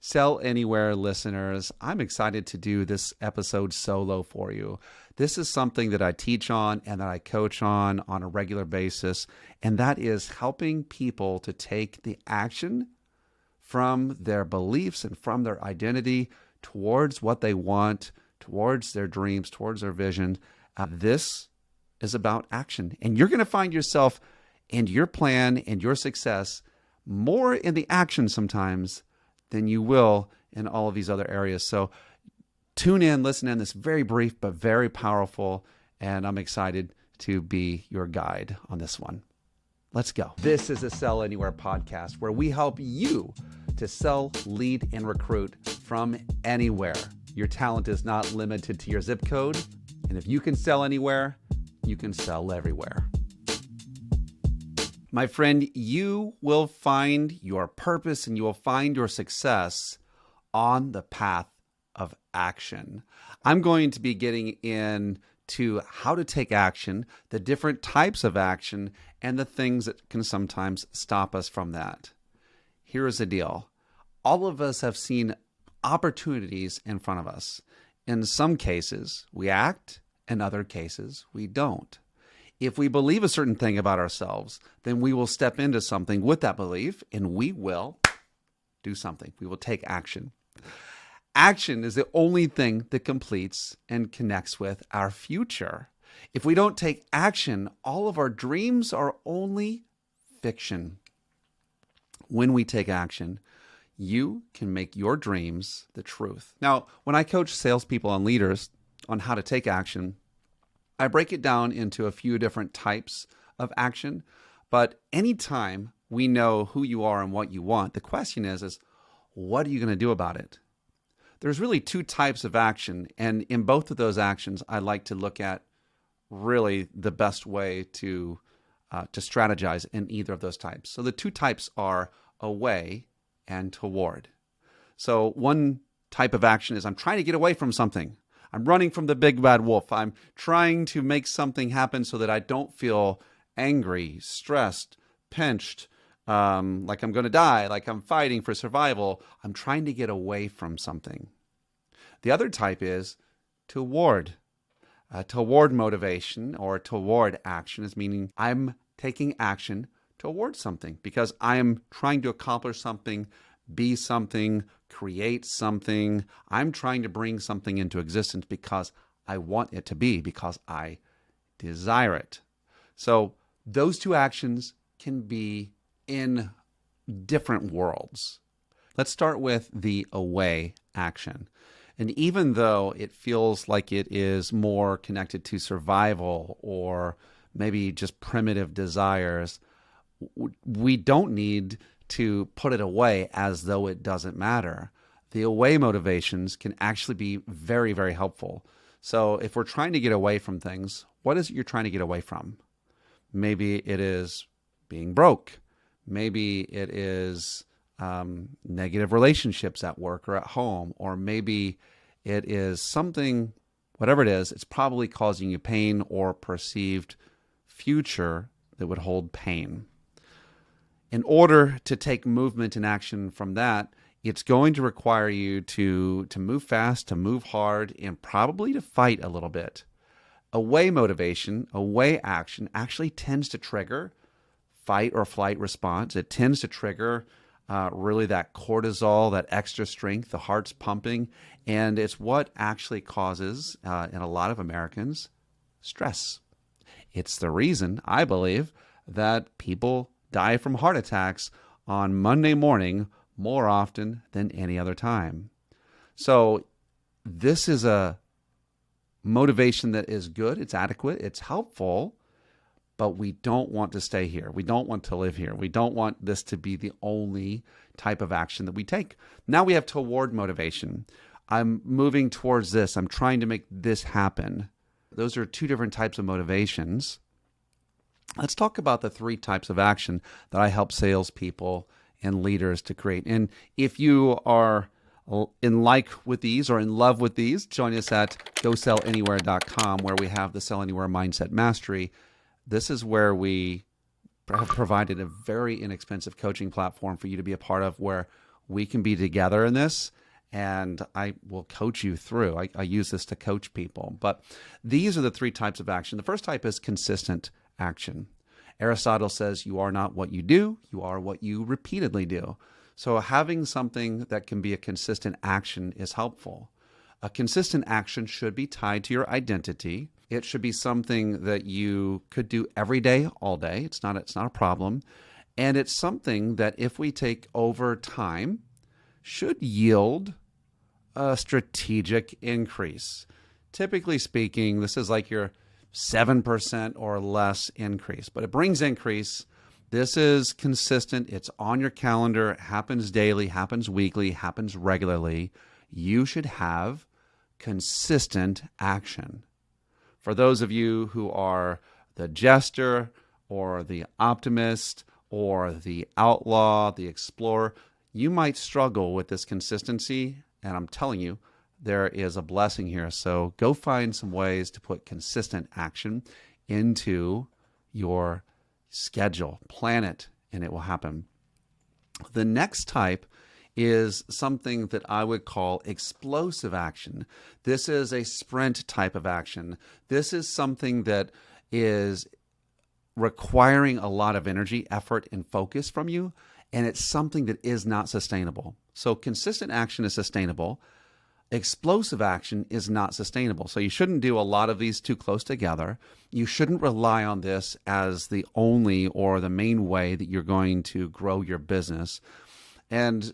Sell Anywhere listeners, I'm excited to do this episode solo for you. This is something that I teach on and that I coach on a regular basis, and that is helping people to take the action from their beliefs and from their identity towards what they want, towards their dreams, towards their vision. This is about action, and you're going to find yourself and your plan and your success more in the action sometimes than you will in all of these other areas. So tune in, listen in. This very brief but very powerful, and I'm excited to be your guide on this one. Let's go. This is a Sell Anywhere podcast where we help you to sell, lead, and recruit from anywhere. Your talent is not limited to your zip code, and if you can sell anywhere, you can sell everywhere. My friend, you will find your purpose and you will find your success on the path of action. I'm going to be getting into how to take action, the different types of action, and the things that can sometimes stop us from that. Here's the deal. All of us have seen opportunities in front of us. In some cases, we act. In other cases, we don't. If we believe a certain thing about ourselves, then we will step into something with that belief and we will do something. We will take action. Action is the only thing that completes and connects with our future. If we don't take action, all of our dreams are only fiction. When we take action, you can make your dreams the truth. Now, when I coach salespeople and leaders on how to take action, I break it down into a few different types of action, but anytime we know who you are and what you want, the question is what are you going to do about it? There's really two types of action, and in both of those actions, I like to look at really the best way to strategize in either of those types. So the two types are away and toward. So one type of action is I'm trying to get away from something. I'm running from the big bad wolf. I'm trying to make something happen so that I don't feel angry, stressed, pinched, like I'm going to die, like I'm fighting for survival. I'm trying to get away from something. The other type is toward. Toward motivation or toward action is meaning I'm taking action toward something because I am trying to accomplish something, be something, create something. I'm trying to bring something into existence because I want it to be, because I desire it. So those two actions can be in different worlds. Let's start with the away action. And even though it feels like it is more connected to survival or maybe just primitive desires, we don't need to put it away as though it doesn't matter. The away motivations can actually be very, very helpful. So if we're trying to get away from things, what is it you're trying to get away from? Maybe it is being broke. Maybe it is negative relationships at work or at home, or maybe it is something, whatever it is, it's probably causing you pain or perceived future that would hold pain. In order to take movement and action from that, it's going to require you to move fast, to move hard, and probably to fight a little bit. Away motivation, away action actually tends to trigger fight or flight response. It tends to trigger really that cortisol, that extra strength, the heart's pumping, and it's what actually causes, in a lot of Americans, stress. It's the reason, I believe, that people die from heart attacks on Monday morning more often than any other time. So this is a motivation that is good, it's adequate, it's helpful, but we don't want to stay here. We don't want to live here. We don't want this to be the only type of action that we take. Now we have toward motivation. I'm moving towards this. I'm trying to make this happen. Those are two different types of motivations. Let's talk about the three types of action that I help salespeople and leaders to create. And if you are in like with these or in love with these, join us at gosellanywhere.com, where we have the Sell Anywhere Mindset Mastery. This is where we have provided a very inexpensive coaching platform for you to be a part of, where we can be together in this, and I will coach you through. I use this to coach people. But these are the three types of action. The first type is consistent action. Aristotle says you are not what you do, you are what you repeatedly do. So having something that can be a consistent action is helpful. A consistent action should be tied to your identity. It should be something that you could do every day, all day. It's not a problem. And it's something that if we take over time, should yield a strategic increase. Typically speaking, this is like your 7% or less increase, but it brings increase. This is consistent. It's on your calendar. It happens daily, happens weekly, happens regularly. You should have consistent action. For those of you who are the jester or the optimist or the outlaw, the explorer, you might struggle with this consistency, and I'm telling you, there is a blessing here. So go find some ways to put consistent action into your schedule. Plan it, and it will happen. The next type is something that I would call explosive action. This is a sprint type of action. This is something that is requiring a lot of energy, effort, and focus from you, and it's something that is not sustainable. So consistent action is sustainable. Explosive action is not sustainable. So you shouldn't do a lot of these too close together. You shouldn't rely on this as the only or the main way that you're going to grow your business. And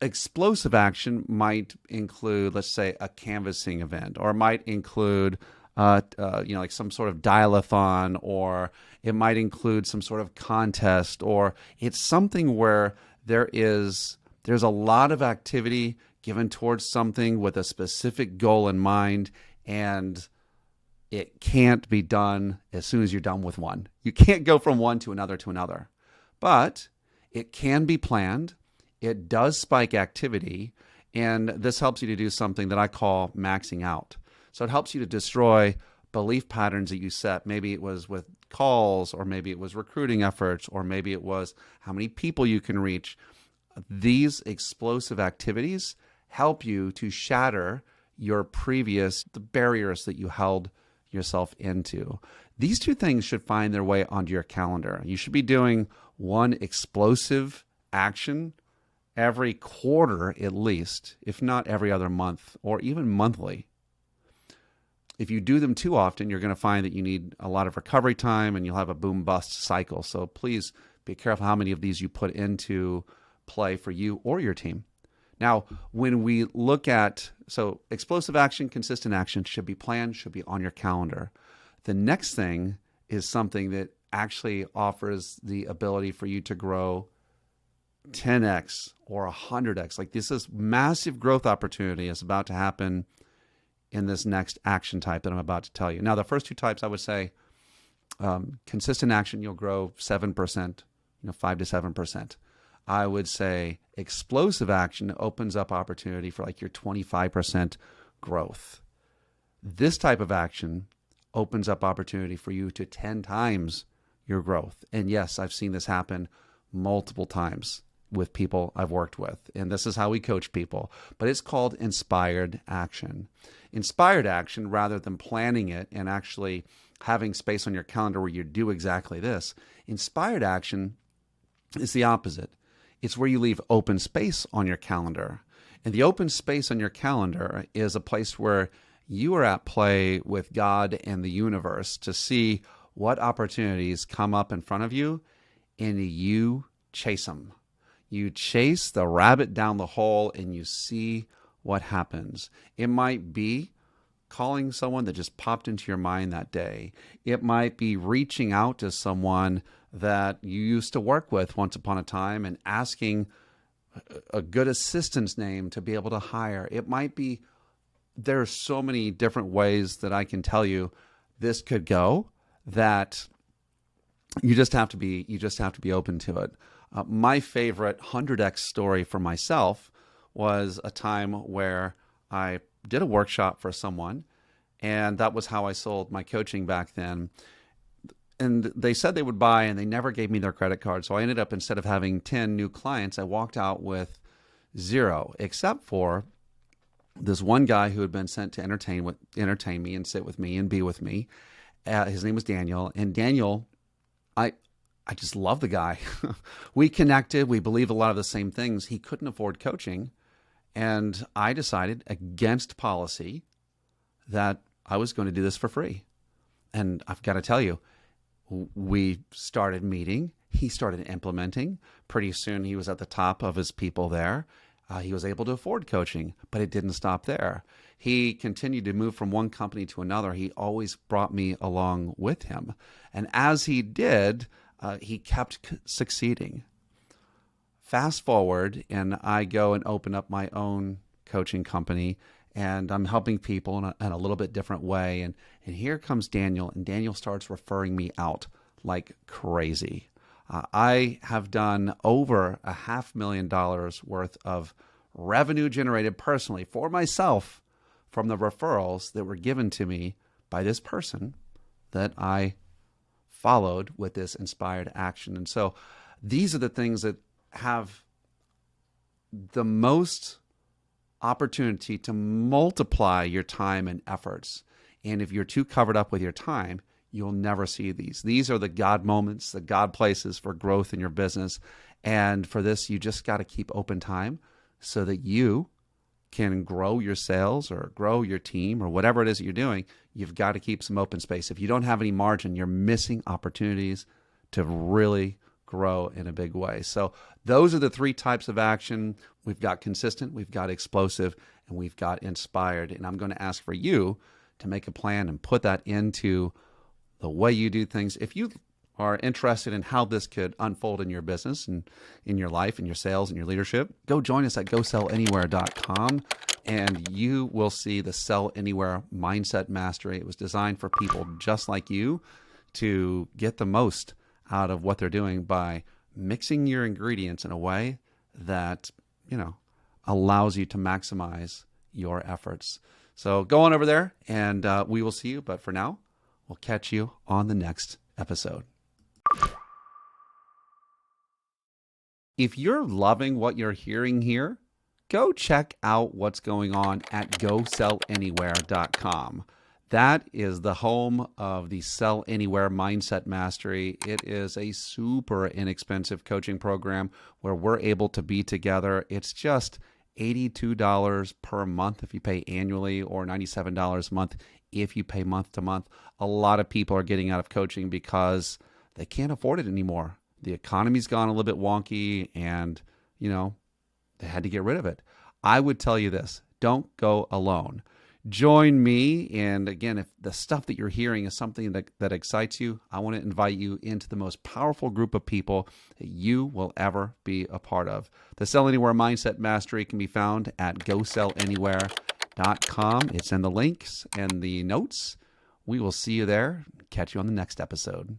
explosive action might include, let's say, a canvassing event, or it might include like some sort of dial-a-thon, or it might include some sort of contest, or it's something where there's a lot of activity given towards something with a specific goal in mind, and it can't be done as soon as you're done with one. You can't go from one to another. But it can be planned. It does spike activity, and this helps you to do something that I call maxing out. So it helps you to destroy belief patterns that you set. Maybe it was with calls, or maybe it was recruiting efforts, or maybe it was how many people you can reach. These explosive activities help you to shatter the barriers that you held yourself into. These two things should find their way onto your calendar. You should be doing one explosive action every quarter at least, if not every other month or even monthly. If you do them too often, you're going to find that you need a lot of recovery time and you'll have a boom-bust cycle. So please be careful how many of these you put into play for you or your team. Now, when we look at, so explosive action, consistent action should be planned, should be on your calendar. The next thing is something that actually offers the ability for you to grow 10x or 100x. Like, this is massive growth opportunity is about to happen in this next action type that I'm about to tell you. Now, the first two types, I would say, consistent action, you'll grow 7%, 5 to 7%. I would say explosive action opens up opportunity for like your 25% growth. This type of action opens up opportunity for you to 10 times your growth. And yes, I've seen this happen multiple times with people I've worked with. And this is how we coach people. But it's called inspired action. Inspired action, rather than planning it and actually having space on your calendar where you do exactly this, inspired action is the opposite. It's where you leave open space on your calendar. And the open space on your calendar is a place where you are at play with God and the universe to see what opportunities come up in front of you, and you chase them. You chase the rabbit down the hole and you see what happens. It might be calling someone that just popped into your mind that day. It might be reaching out to someone that you used to work with once upon a time and asking a good assistant's name to be able to hire. It might be, there are so many different ways that I can tell you this could go, that you just have to be open to it. My favorite 100x story for myself was a time where I did a workshop for someone, and that was how I sold my coaching back then. And they said they would buy, and they never gave me their credit card. So I ended up, instead of having 10 new clients, I walked out with Zero, except for this one guy who had been sent to entertain me and sit with me and be with me. His name was Daniel. And Daniel, I just love the guy. We connected. We believe a lot of the same things. He couldn't afford coaching. And I decided against policy that I was going to do this for free. And I've got to tell you, we started meeting. He started implementing. Pretty soon he was at the top of his people there. He was able to afford coaching, but it didn't stop there. He continued to move from one company to another. He always brought me along with him. And as he did, he kept succeeding. Fast forward, and I go and open up my own coaching company, and I'm helping people in a little bit different way. And here comes Daniel, and Daniel starts referring me out like crazy. I have done over $500,000 worth of revenue generated personally for myself from the referrals that were given to me by this person that I followed with this inspired action. And so these are the things that have the most opportunity to multiply your time and efforts. And if you're too covered up with your time, you'll never see these. These are the God moments, the God places for growth in your business. And for this, you just got to keep open time so that you can grow your sales or grow your team or whatever it is that you're doing. You've got to keep some open space. If you don't have any margin, you're missing opportunities to really grow in a big way. So those are the three types of action. We've got consistent, we've got explosive, and we've got inspired. And I'm going to ask for you to make a plan and put that into the way you do things. If you are interested in how this could unfold in your business and in your life and your sales and your leadership, go join us at gosellanywhere.com and you will see the Sell Anywhere Mindset Mastery. It was designed for people just like you to get the most out of what they're doing by mixing your ingredients in a way that, allows you to maximize your efforts. So go on over there and we will see you. But for now, we'll catch you on the next episode. If you're loving what you're hearing here, go check out what's going on at gosellanywhere.com. That is the home of the Sell Anywhere Mindset Mastery. It is a super inexpensive coaching program where we're able to be together. It's just $82 per month if you pay annually, or $97 a month if you pay month to month. A lot of people are getting out of coaching because they can't afford it anymore. The economy's gone a little bit wonky and, they had to get rid of it. I would tell you this, don't go alone. Join me. And again, if the stuff that you're hearing is something that excites you, I want to invite you into the most powerful group of people that you will ever be a part of. The Sell Anywhere Mindset Mastery can be found at gosellanywhere.com. It's in the links and the notes. We will see you there. Catch you on the next episode.